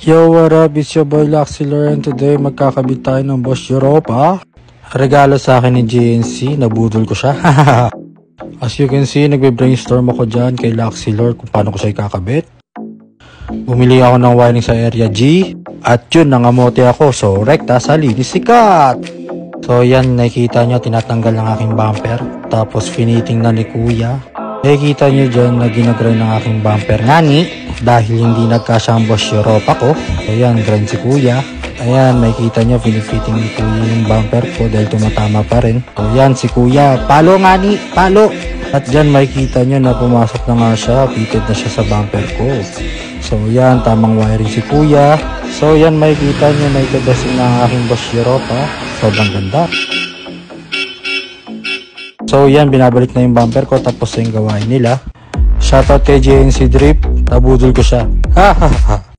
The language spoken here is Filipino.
Yo, what up? It's your boy Laxilor and today magkakabit tayo ng Bosch Europa. Regalo sa akin ni GNC, nabudol ko siya. As you can see, nagbe-brainstorm ako dyan kay Laxilor kung paano ko siya ikakabit. Bumili ako ng wiring sa area G at yun, nangamote ako. So, rekta sa linis sikat. So, yan, nakikita nyo, tinatanggal ng aking bumper. Tapos, finiting na ni Kuya. Nakikita nyo dyan na ginagrind ng aking bumper ngani dahil hindi nagkasya ang Bosch Europa ko. So yan, grind si Kuya. Ayan, makikita nyo, pinifitting ni Kuya yung bumper ko dahil tumatama pa rin. So yan, si Kuya, palo ngani, palo! At dyan makikita nyo na pumasok na nga siya, fitted na siya sa bumper ko. So yan, tamang wiring si Kuya. So yan, makikita nyo na itadasing na ang aking Bosch Europa. Sobrang ganda. So yan, binabalik na yung bumper ko tapos yung gawain nila. Shoutout kay JNC Drip, nabudol ko siya. Ha ha ha.